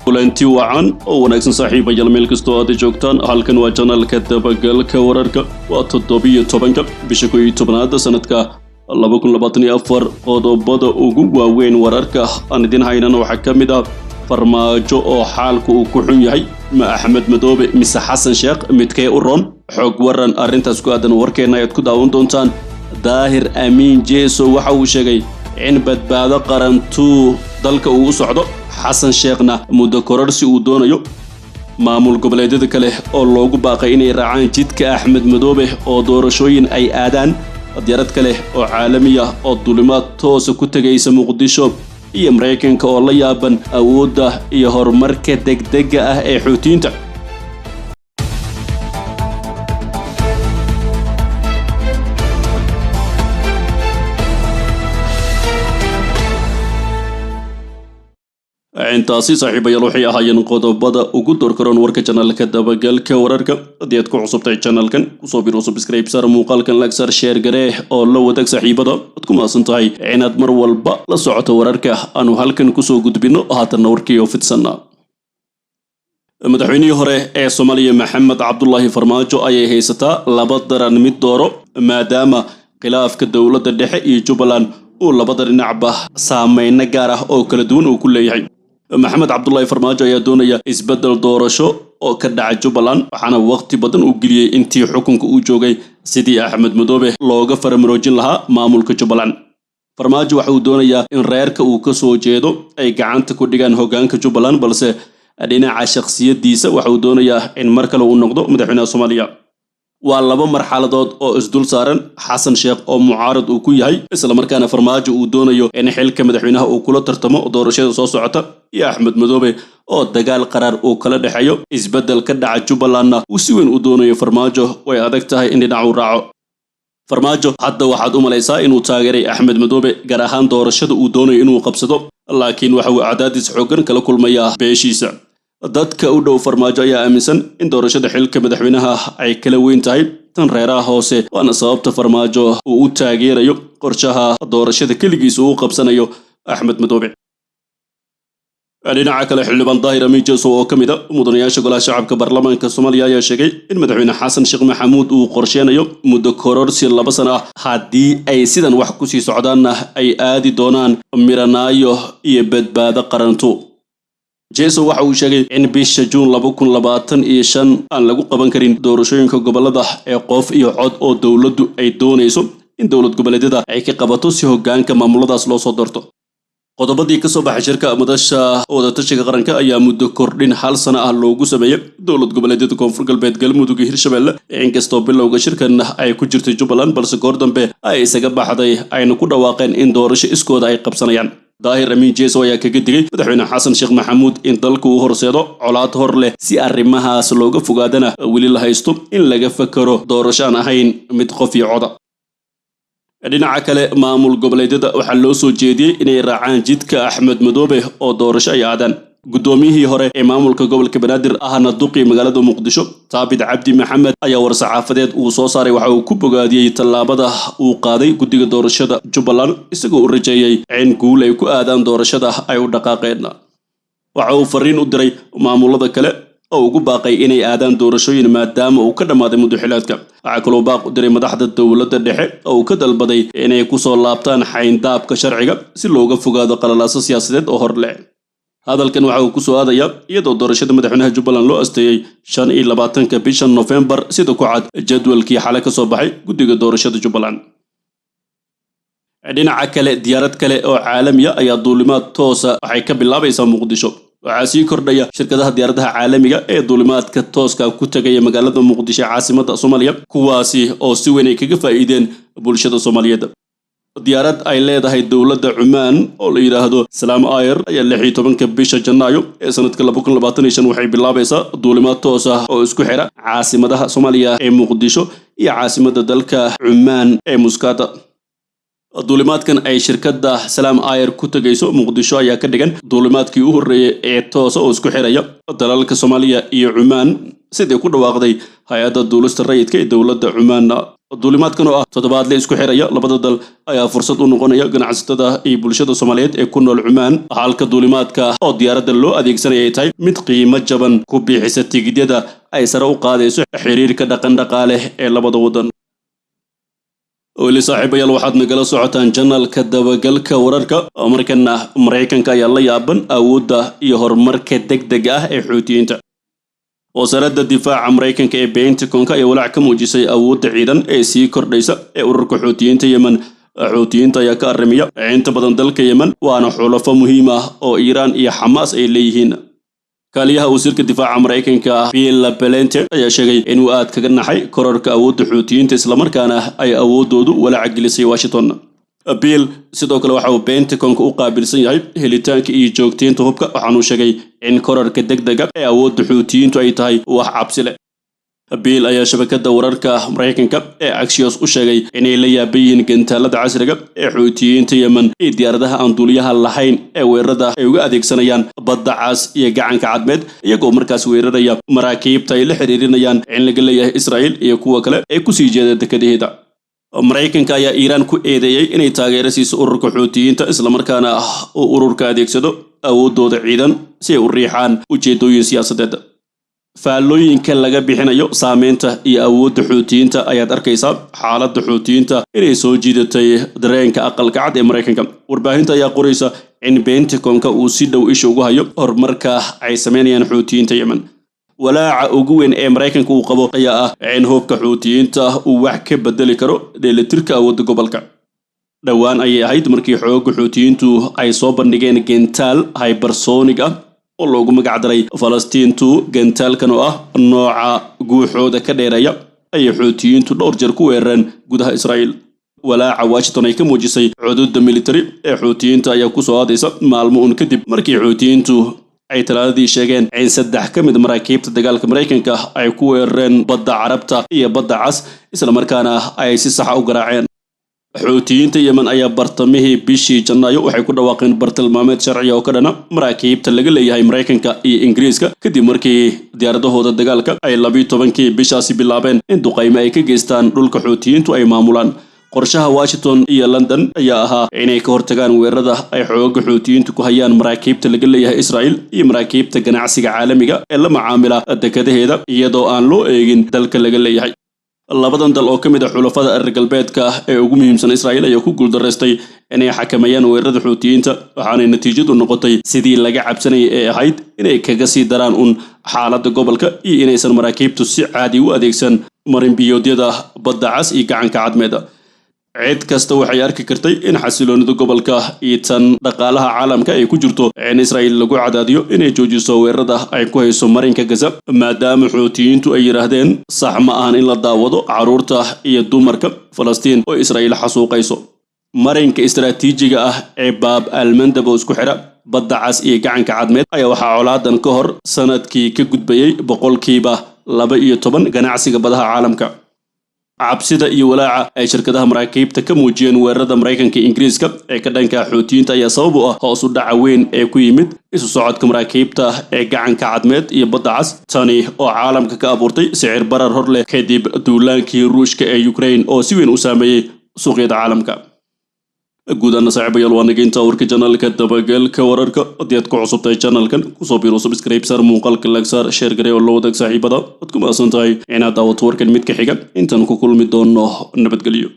kulanti wacan oo wanaagsan saaxiibayaal meel kastoo aad joogtaan halkan waa channelka dabagalka wararka waa 17 bisha 11 sanadka 2024 qodobada ugu waaweyn wararka aan idin haynana waxa kamid ah farmaajo oo xaalku uu ku xun yahay ma Axmed Madoobe mise Xasan Sheekh midkay u roon xog waran arintaas ku aadan warkeena ay ku daawan doontaan Daahir Amiin Jeeso waxa uu sheegay in badbaado qarantu dalka uu socdo Xasan Sheekhna muddo kororsi uu doonayo maamul goboleedyada kale oo loogu baaqay inay raacaan jidka Axmed Madoobe oo doorashooyin ay aadaan diyaarad kale oo caalami ah oo dulimaad toos ku tagaysa Muqdisho iyo Mareykanka oo la yaaban awoodda iyo horumarka degdega ah ee Xuutiyiinta intaasi saaxiibayaal waxay ahaayeen qodobada ugu doorkaroon warka channelka dabagalka wararka hadii aad ku cusubtay channelkan kusoo biro subscribe sar muuqaalkan like sar share garee oo la wadaag saaxiibada ad ku maasan tahay inaad mar walba la socoto wararka aanu halkan kusoo gudbino haatan warkii oo fidsanaa madaxweynihii hore ee Soomaaliya Maxamed Cabdullaahi Farmaajo ayay haysataa laba daran mid dooro maadaama khilaafka dawladda dhexe iyo Jubbaland uu labada dhinacba saameyn gaar ah oo kala duwan uu ku leeyahay Maxamed Cabdullaahi Farmaajo ayaa doonaya isbedel doorasho oo ka dhacay Jubbaland waxaana waqti badan uu geliyay intii xukunka uu joogay sidii Axmed Madoobe looga faramaroojin lahaa maamulka Jubbaland Farmaajo waxa uu doonayaa in reerka uu ka soo jeedo ay gacanta ku dhigaan hoggaanka Jubbaland balse dhinaca shakhsiyadiisa waxa uu doonayaa in mar kale uu noqdo madaxweynaha Soomaaliya waa laba marxaladood oo isdul saaran Xasan Sheekh oo mucaarad uu ku yahay isla markaana Farmaajo uu doonayo in xilka madaxweynaha uu kula tartamo doorashada soo socota iyo Axmed Madoobe oo dagaal qaraar uu kala dhaxayo isbedel ka dhaca Jubbalandna uu si weyn u doonayo Farmaajo way adag tahay in dhinac uu raaco Farmaajo hadda waxaad u malaysaa inuu taageeray Axmed Madoobe gaar ahaan doorashada uu doonayo inuu qabsado laakiin waxa uu cadaadis xooggan kala kulmayaa beeshiisa dadka u dhow Farmaajo ayaa aaminsan in doorashada xilka madaxweynaha ay kala weyn tahay tan reeraha hoose waana sababta Farmaajo uu u taageerayo qorshaha doorashada kaligiis uu qabsanayo Axmed Madoobe dhinaca kale xildhibaan Daahir Amiin Jeeso oo kamid ah mudanayaasha golaha shacabka baarlamaanka Soomaaliya ayaa sheegay in madaxweyne Xasan Sheekh Maxamuud uu qorsheenayo muddo kororsi 2 sano ah haddii ay sidan wax ku sii socdaanna ay aadi doonaan miranaayo iyo badbaado qarantu Jeeso waxa uu sheegay in bisha June 2025 aan lagu qaban karin doorashooyinka gobolada ee qof iyo cod oo dawladdu ay doonayso in dawlad goboleedyada ay ka qabato si hoggaanka maamuladaas loo soo doorto qodobadii ka soo baxay shirka madasha wadatashiga qaranka ayaa muddo kordhin 1 sano ah loogu sameeyay dawlad goboleedyada Koonfur Galbeed Galmudug iyo Hirshabelle inkastoo bilowga shirkan ay ku jirtay Jubbaland balse goor dambe ay isaga baxday ayna ku dhawaaqeen in doorasho iskooda ay qabsanayaan Daahir Amiin Jeeso ayaa kaga digay madaxweyne Xasan Sheekh Maxamuud in dalku uu horseedo colaad hor leh si arrimahaas looga fogaadana weli la haysto in laga fakaro doorasho aan ahayn mid qof iyo cod dhinaca kale maamul goboleedyada waxa loo soo jeediyay inay raacaan jidka Axmed Madoobe oo doorasho ay aadaan gudoomiyihii hore ee maamulka gobolka Banaadir ahna duqii magaalada Muqdisho Taabid Cabdi Maxamed ayaa war-saxaafadeed uu soo saaray waxa uu ku bogaadiyay tallaabada uu qaaday guddiga doorashada Jubbaland isagoo u rajeeyay in guul ay ku aadaan doorashada ay u dhaqaaqeen waxa uu fariin u diray maamulada kale oo ugu baaqay inay aadaan doorashooyin maadaama uu ka dhamaaday muddo xilaadka waxa kaloo baaq u diray madaxda dawladda dhexe oo uu ka dalbaday inay ku soo laabtaan xayndaabka sharciga si looga fogaado qalalaasyo siyaasadeed oo hor leh hadalkan waxa uu ku soo aadaya iyadoo doorashada madaxweynaha Jubbaland loo asteeyay 25 bisha November sida ku cad jadwalkii xalay ka soo baxay guddiga doorashada Jubbaland dhinaca kale diyaarad kale oo caalami ah ayaa duulimaad toosa waxay ka bilaabaysaa Muqdisho waxaa sii kordhaya shirkadaha diyaaradaha caalamiga ee duulimaadka tooska ku tagaya magaalada Muqdisho caasimadda Soomaaliya kuwaasi oo si weyn ay kaga faa'iideen bulshada Soomaaliyeed diyaarad ay leedahay dawladda Cumaan oo la yiraahdo Salaam Air ayaa 16 bisha Janaayo ee sanadka 2025 waxay bilaabaysaa duulimaad toos ah oo isku xira caasimadaha Soomaaliya ee Muqdisho iyo caasimadda dalka Cumaan ee Muscat duulimaadkan ay shirkadda Salaam Air ku tagayso Muqdisho ayaa ka dhigan duulimaadkii u horeeyay ee toos oo isku xiraya dalalka Soomaaliya iyo Cumaan sidii ku dhawaaqday hay'adda duulista rayidka ee dawladda Cumaan duulimaadkan oo ah toddobaadle isku xiraya labada dal ayaa fursad u noqonaya ganacsatada iyo bulshada Soomaaliyeed ee ku nool Cumaan halka duulimaadka oo diyaaradda loo adeegsanaya ay tahay mid qiimo jaban ku bixisa tigidhada ay sare u qaadayso xiriirka dhaqan-dhaqaale ee labada wadan. weli saaxiibayaal waxaad nagala socotaan janalka dabagalka wararka markana Mareykanka ayaa la yaaban awoodda iyo horumarka degdega ah ee Xuutiyiinta. wasaaradda difaaca Mareykanka ee Pentagon-ka ayaa walaac ka muujisay awoodda ciidan ee sii kordhaysa ee ururka Xuutiyiinta Yemen. Xuutiyiinta ayaa ka arrimaya inta badan dalka Yemen waana xulafo muhiim ah oo Iiraan iyo Xamaas ay leeyihiin. kaaliyaha wasiirka difaaca Mareykanka Bill Pelente ayaa sheegay inuu aad kaga naxay kororka awoodda Xuutiyiinta isla markaana ay awoodoodu walaac gelisay Washington. Bill sidoo kale waxa uu Pentagon-ka u qaabilsan yahay helitaanka iyo joogteynta hubka waxaanu sheegay in kororka degdega ee awoodda Xuutiyiintu ay tahay wax cabsi leh. Bill ayaa shabakadda wararka Mareykanka ee Axios u sheegay inay la yaabayeen gantaalada casriga ee Xuutiyiinta Yemen iyo diyaaradaha aan duuliyaha lahayn ee weerarada ay uga adeegsanayaan badda cas iyo gacanka cadmeed iyagoo markaas weeraraya maraakiibta ay la xiriirinayaan in laga leeyahay Israa'iil iyo kuwa kale ee ku sii jeeda dekedaheeda. Mareykanka ayaa Iiraan ku eedeeyay inay taageero siiso ururka Xuutiyiinta isla markaana uu ururka adeegsado awoodooda ciidan si ay u riixaan ujeedooyin siyaasadeed. faallooyinka laga bixinayo saameynta iyo awoodda Xuutiyiinta ayaad arkaysaa xaaladda Xuutiyiinta inay soo jiidatay dareenka aqalka cad ee Mareykanka. warbaahinta ayaa qoraysa in Pentagon-ka uu si dhow isha ugu hayo horumarka ay sameynayaan Xuutiyiinta Yemen. walaaca ugu weyn ee Mareykanka uu qabo ayaa ah in hubka Xuutiyiinta uu wax ka bedeli karo dheelitirka awoodda gobolka. dhowaan ayay ahayd markii xoogga Xuutiyiintu ay soo bandhigeen gentaal hypersonic ah oo loogu magac daray Falastiintu. gentaalkan oo ah nooca guuxooda ka dheereeya ayay Xuutiyiintu dhowr jeer ku weerareen gudaha Israa'iil. walaaca Washington ay ka muujisay xuduudda military ee Xuutiyiinta ayaa ku soo aadaysa maalmo un kadib markii Xuutiyiintu ay talaadadii sheegeen in 3 ka mid maraakiibta dagaalka Mareykanka ay ku weerareen badda Carabta iyo badda Cas isla markaana ay si sax ah u garaaceen. Xuutiyiinta Yemen ayaa bartamihii bishii Janaayo waxay ku dhawaaqeen bartilmaameed sharci oo ka dhana maraakiibta laga leeyahay Mareykanka iyo Ingiriiska kadib markii diyaaradahooda dagaalka ay 12kii bishaasi bilaabeen in duqeymo ay ka geystaan dhulka Xuutiyiintu ay maamulaan. qorshaha Washington iyo London ayaa ahaa inay ka hortagaan weerarada ay xoogga Xuutiyiintu ku hayaan maraakiibta laga leeyahay Israa'iil iyo maraakiibta ganacsiga caalamiga ee la macaamila dekedaheeda iyadoo aan loo eegin dalka laga leeyahay. labadan dal oo ka mid ah xulafada reer galbeedka ee ugu muhiimsan Israa'iil ayaa ku guuldareystay inay xakameeyaan weerarada Xuutiyiinta waxaana natiijadu noqotay sidii laga cabsanayay ee ahayd inay kaga sii daraan xaaladda gobolka iyo inaysan maraakiibtu si caadi u adeegsan marin biyoodyada badda Cas iyo gacanka cadmeed. cid kasta waxay arki kartay in xasiloonida gobolka iyo tan dhaqaalaha caalamka ay ku jirto in Israa'iil lagu cadaadiyo inay joojiso weerarada ay ku hayso marinka Gaza maadaama Xuutiyiintu ay yiraahdeen sax ma ahan in la daawado caruurta iyo dumarka Falastiin oo Israa'iil xasuuqayso. marinka istiraatiijiga ah ee Bab al-Mandab oo isku xira badda Cas iyo gacanka cadmeed ayaa waxaa colaadan ka hor sanadkii ka gudbayay 12% ganacsiga badaha caalamka. cabsida iyo walaaca ay shirkadaha maraakiibta ka muujiyeen weerarada Mareykanka iyo Ingiriiska ee ka dhanka Xuutiyiinta ayaa sabab u ah hoos u dhac weyn ee ku yimid isu socodka maraakiibta ee gacanka cadmeed iyo badda Cas. tani oo caalamka ka abuurtay sicir barar hor leh kadib duulaankii Ruushka ee Ukraine oo si weyn u saameeyay suuqyada caalamka. guudana saaxiibayaal waa nageynta warka janalka dabagalka wararka haddii aad ku cusubtahay janalkan kusoo biiro subscribe sar muuqaalka like sar share garee oo la wadaag saaxiibada waad ku maasan tahay inaad daawato warkan mid ka xiga intaan ku kulmi doono nabadgelyo.